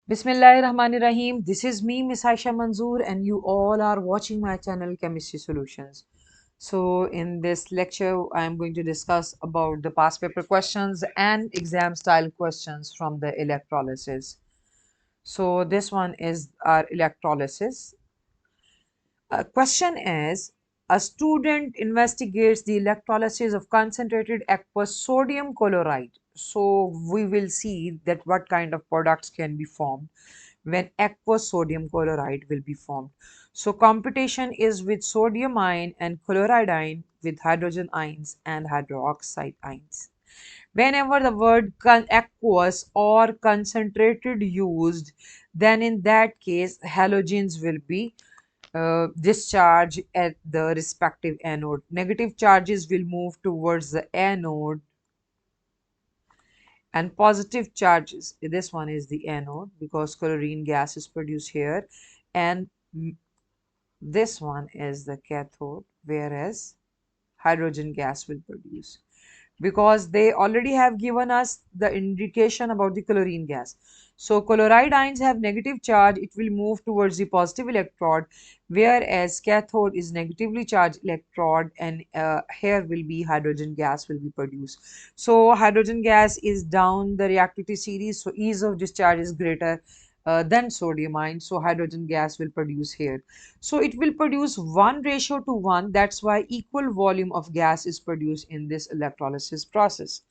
Bismillahirrahmanirrahim. This is me, Miss Aisha Manzoor, and you all are watching my channel Chemistry Solutions. So, in this lecture, I am going to discuss about the past paper questions and exam style questions from the electrolysis. So, this one is our electrolysis. Question is, a student investigates the electrolysis of concentrated aqueous sodium chloride. So we will see that what kind of products can be formed when aqueous sodium chloride will be formed. So competition is with sodium ion and chloride ion with hydrogen ions and hydroxide ions. Whenever the word aqueous or concentrated used, then in that case halogens will be discharge at the respective anode. Negative charges will move towards the anode and positive charges, this one is the anode because chlorine gas is produced here, and this one is the cathode, whereas hydrogen gas will produce, because they already have given us the indication about the chlorine gas. So chloride ions have negative charge, it will move towards the positive electrode, whereas cathode is negatively charged electrode, and here will be hydrogen gas will be produced. So hydrogen gas is down the reactivity series, so ease of discharge is greater than sodium ion, so hydrogen gas will produce here. So it will produce 1:1. That's why equal volume of gas is produced in this electrolysis process.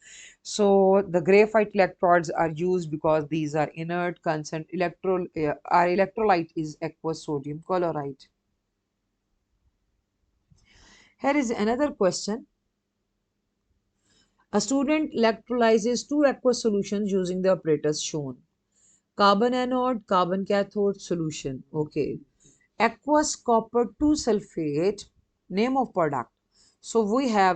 So the graphite electrodes are used because these are inert. Our electrolyte is aqueous sodium chloride. Here is another question. A student electrolyzes two aqueous solutions using the operators shown. Carbon anode, carbon cathode solution. Okay. Aqueous copper 2 sulfate, name of product. So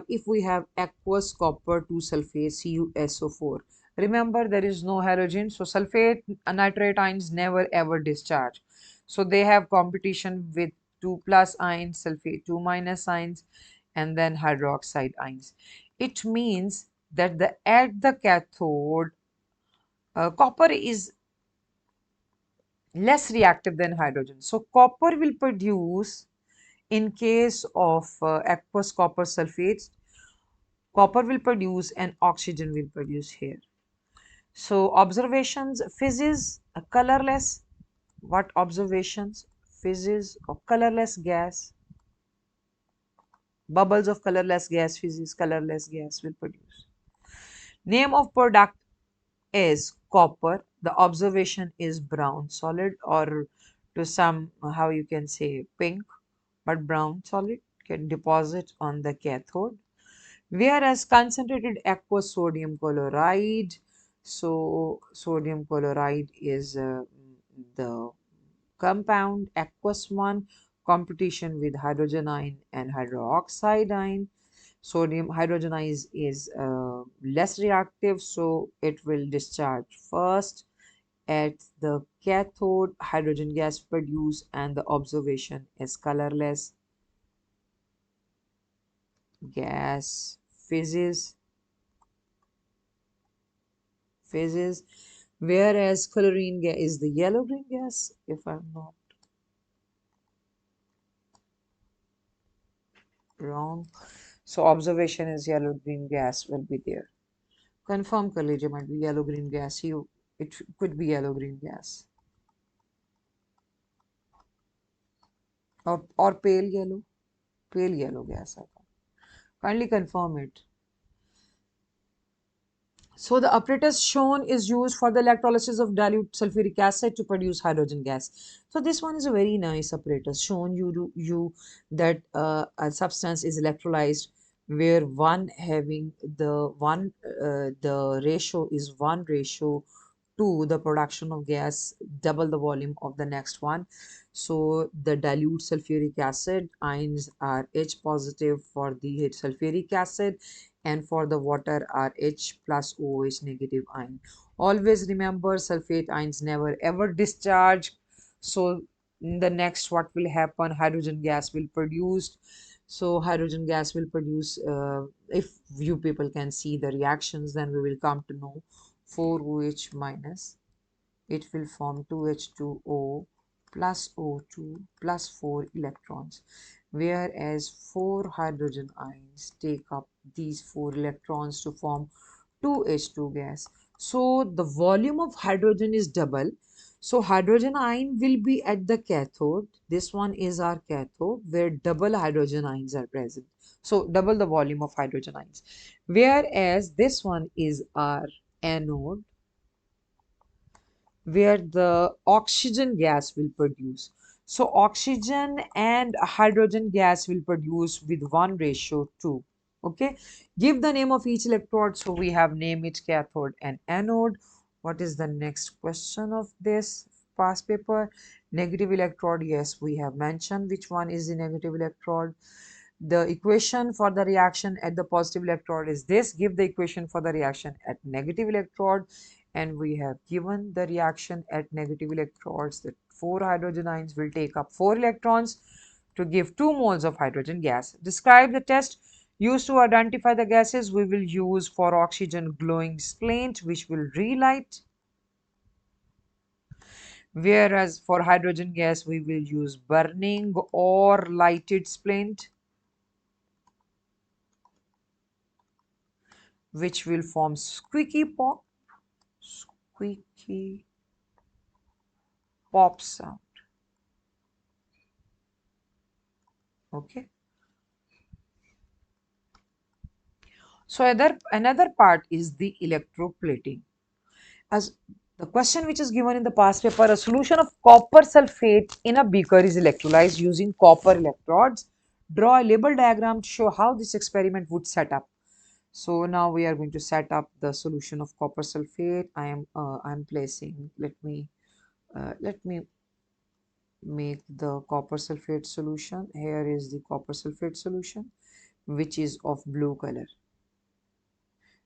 if we have aqueous copper 2 sulfate CuSO4, remember there is no halogen, so sulfate nitrate ions never ever discharge, so they have competition with 2 plus ions, sulfate 2 minus ions, and then hydroxide ions. It means that at the cathode, copper is less reactive than hydrogen, so copper will produce. In case of aqueous copper sulfates, copper will produce and oxygen will produce here. So observations, physis, a colorless. What observations? Physis of colorless gas, bubbles of colorless gas, physis, colorless gas will produce. Name of product is copper. The observation is brown solid, or to some, how you can say pink, but brown solid can deposit on the cathode. Whereas concentrated aqueous sodium chloride, so sodium chloride is the compound aqueous one, competition with hydrogen ion and hydroxide ion. Sodium hydrogen ion is less reactive, so it will discharge first at the cathode, hydrogen gas produced, and the observation is colorless gas phases, whereas chlorine gas is the yellow green gas, if I'm not wrong. So observation is yellow green gas will be there. Confirm कर लीजिए, might be yellow green gas. It could be yellow green gas or pale yellow gas. Kindly confirm it. So the apparatus shown is used for the electrolysis of dilute sulfuric acid to produce hydrogen gas. So this one is a very nice apparatus shown you that a substance is electrolyzed where one having the ratio is 1:2, the production of gas double the volume of the next one. So the dilute sulfuric acid ions are H positive for the sulfuric acid, and for the water are H plus OH negative ion. Always remember sulfate ions never ever discharge. So in the next what will happen, hydrogen gas will produce. So hydrogen gas will produce, if you people can see the reactions, then we will come to know 4OH minus it will form 2H2O plus O2 plus 4 electrons, whereas 4 hydrogen ions take up these 4 electrons to form 2H2 gas. So the volume of hydrogen is double. So hydrogen ion will be at the cathode. This one is our cathode where double hydrogen ions are present. So double the volume of hydrogen ions. Whereas this one is our anode where the oxygen gas will produce. So oxygen and hydrogen gas will produce with 1:2. Okay, give the name of each electrode. So we have name it cathode and anode. What is the next question of this past paper? Negative electrode. Yes, we have mentioned which one is the negative electrode. The equation for the reaction at the positive electrode is this. Give the equation for the reaction at negative electrode, and we have given the reaction at negative electrodes that 4 hydrogen ions will take up 4 electrons to give 2 moles of hydrogen gas. Describe the test used to identify the gases. We will use for oxygen glowing splint which will relight, whereas for hydrogen gas we will use burning or lighted splint which will form squeaky pop, squeaky pop sound. Okay. So another part is the electroplating. As the question which is given in the past paper, a solution of copper sulfate in a beaker is electrolyzed using copper electrodes. Draw a label diagram to show how this experiment would set up. So now we are going to set up the solution of copper sulfate. I'm placing. Let me make the copper sulfate solution. Here is the copper sulfate solution, which is of blue color.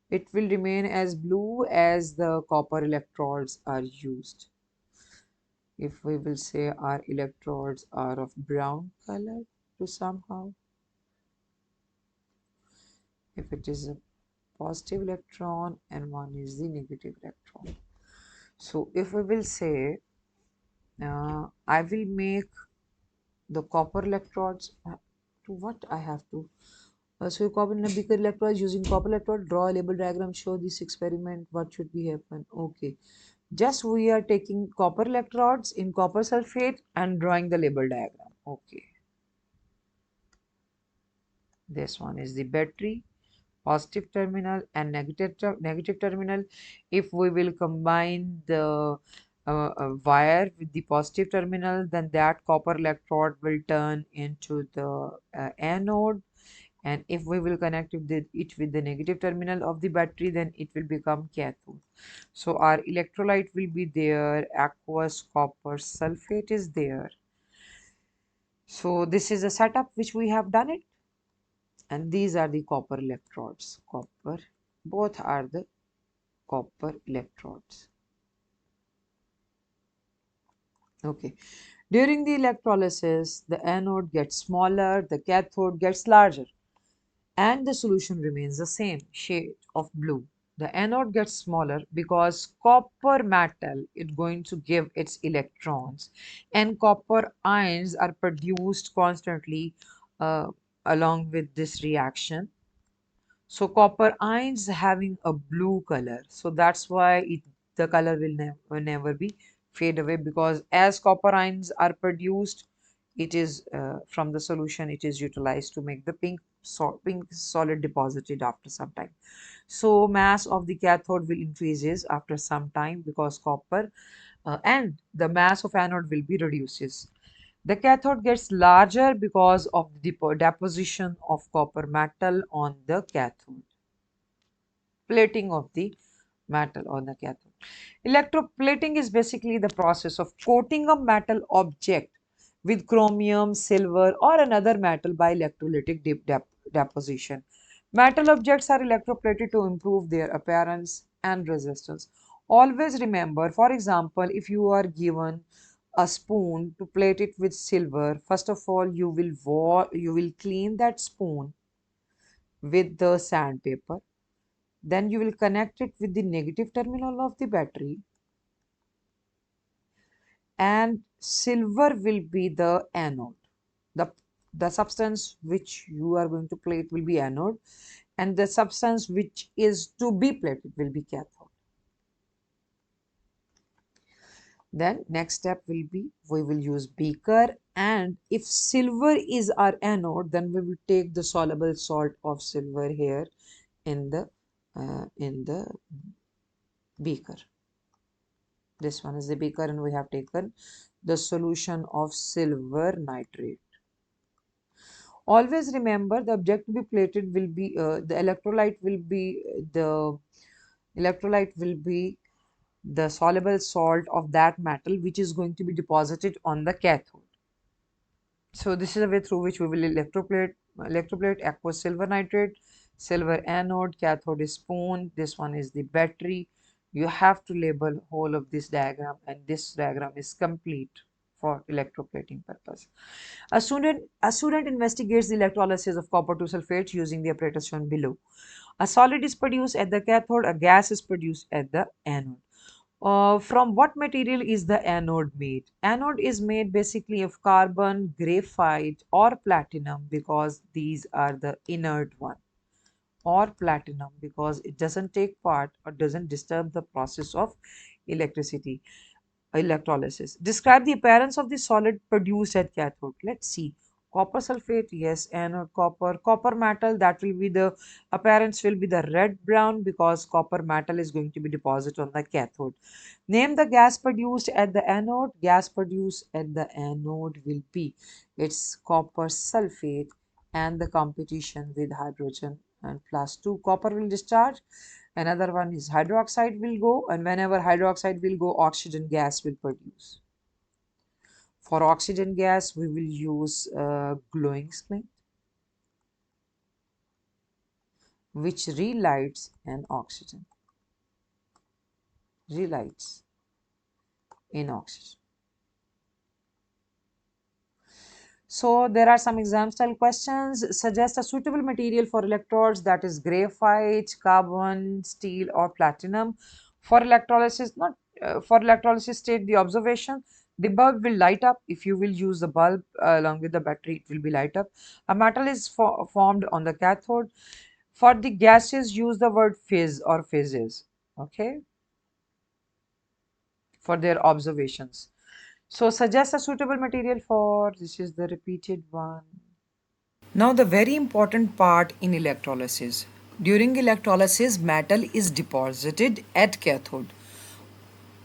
It will remain as blue as the copper electrodes are used. If we will say our electrodes are of brown color to somehow, if it is a positive electron and one is the negative electron. So if we will say I will make the copper electrodes to what I have to so copper in a beaker electrodes using copper electrode, draw a label diagram, show this experiment, what should be happen. Okay, just we are taking copper electrodes in copper sulfate and drawing the label diagram. Okay, this one is the battery, positive terminal and negative terminal. If we will combine the wire with the positive terminal, then that copper electrode will turn into the anode, and if we will connect it with the negative terminal of the battery, then it will become cathode. So our electrolyte will be there, aqueous copper sulfate is there. So this is a setup which we have done it, and these are the copper electrodes. Copper, both are the copper electrodes. Okay, during the electrolysis the anode gets smaller, the cathode gets larger, and the solution remains the same shade of blue. The anode gets smaller because copper metal is going to give its electrons, and copper ions are produced constantly uh, along with this reaction. So copper ions having a blue color. So that's why the color will never be fade away, because as copper ions are produced, it is from the solution, it is utilized to make the pink solid deposited after some time. So mass of the cathode will increases after some time because copper and the mass of anode will be reduces. The cathode gets larger because of the deposition of copper metal on the cathode, plating of the metal on the cathode. Electroplating is basically the process of coating a metal object with chromium, silver, or another metal by electrolytic deposition. Metal objects are electroplated to improve their appearance and resistance. Always remember, for example, if you are given a spoon to plate it with silver, first of all you will clean that spoon with the sandpaper, then you will connect it with the negative terminal of the battery, and silver will be the anode. The, the substance which you are going to plate will be anode, and the substance which is to be plated will be cathode. Then next step will be we will use beaker, and if silver is our anode, then we will take the soluble salt of silver here in the beaker. This one is the beaker, and we have taken the solution of silver nitrate. Always remember the object to be plated will be the electrolyte will be the soluble salt of that metal which is going to be deposited on the cathode. So this is a way through which we will electroplate aqueous silver nitrate, silver anode, cathode is spoon, this one is the battery. You have to label whole of this diagram, and this diagram is complete for electroplating purpose. A student investigates the electrolysis of copper to sulfate using the apparatus shown below. A solid is produced at the cathode, a gas is produced at the anode. From what material is the anode made? Anode is made basically of carbon, graphite, or platinum because these are the inert one, or platinum because it doesn't take part or doesn't disturb the process of electricity electrolysis. Describe the appearance of the solid produced at cathode. Let's see. Copper sulfate, yes, anode copper. Copper metal, that will be the appearance will be the red brown because copper metal is going to be deposited on the cathode. Name the gas produced at the anode. Gas produced at the anode will be its copper sulfate, and the competition with hydrogen and plus 2 copper will discharge. Another one is hydroxide will go, and whenever hydroxide will go, oxygen gas will produce. For oxygen gas, we will use glowing splint, which relights an oxygen, relights in oxygen. So there are some exam style questions. Suggest a suitable material for electrodes, that is graphite, carbon, steel, or platinum. For electrolysis, not for electrolysis, state the observation. The bulb will light up. If you will use the bulb along with the battery, it will be light up. A metal is formed on the cathode. For the gases, use the word fizz or fizzes. Okay, for their observations. So suggest a suitable material for this is the repeated one. Now, the very important part in electrolysis. During electrolysis, metal is deposited at cathode.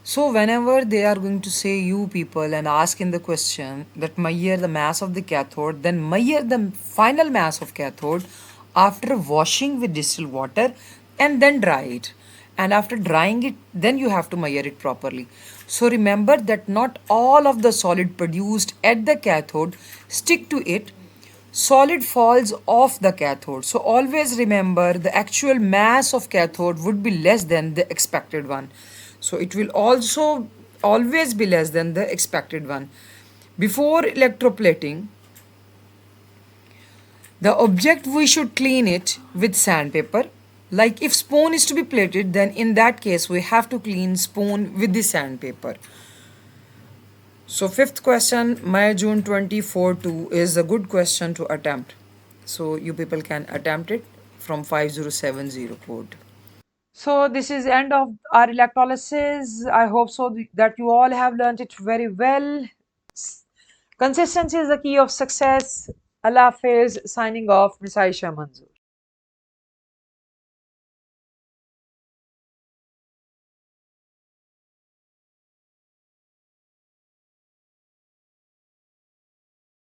So, whenever they are going to say you people and ask in the question that measure the mass of the cathode, then measure the final mass of cathode after washing with distilled water and then dry it. And after drying it, then you have to measure it properly. So, remember that not all of the solid produced at the cathode stick to it, solid falls off the cathode. So always remember the actual mass of cathode would be less than the expected one. So it will also always be less than the expected one. Before electroplating, the object we should clean it with sandpaper. Like if spoon is to be plated, then in that case we have to clean spoon with the sandpaper. So fifth question, May June 24 2 is a good question to attempt. So you people can attempt it from 5070 code. So this is end of our electrolysis. I hope so that you all have learned it very well. Consistency is the key of success. Allah Hafiz, signing off, Miss Aisha Manzoor.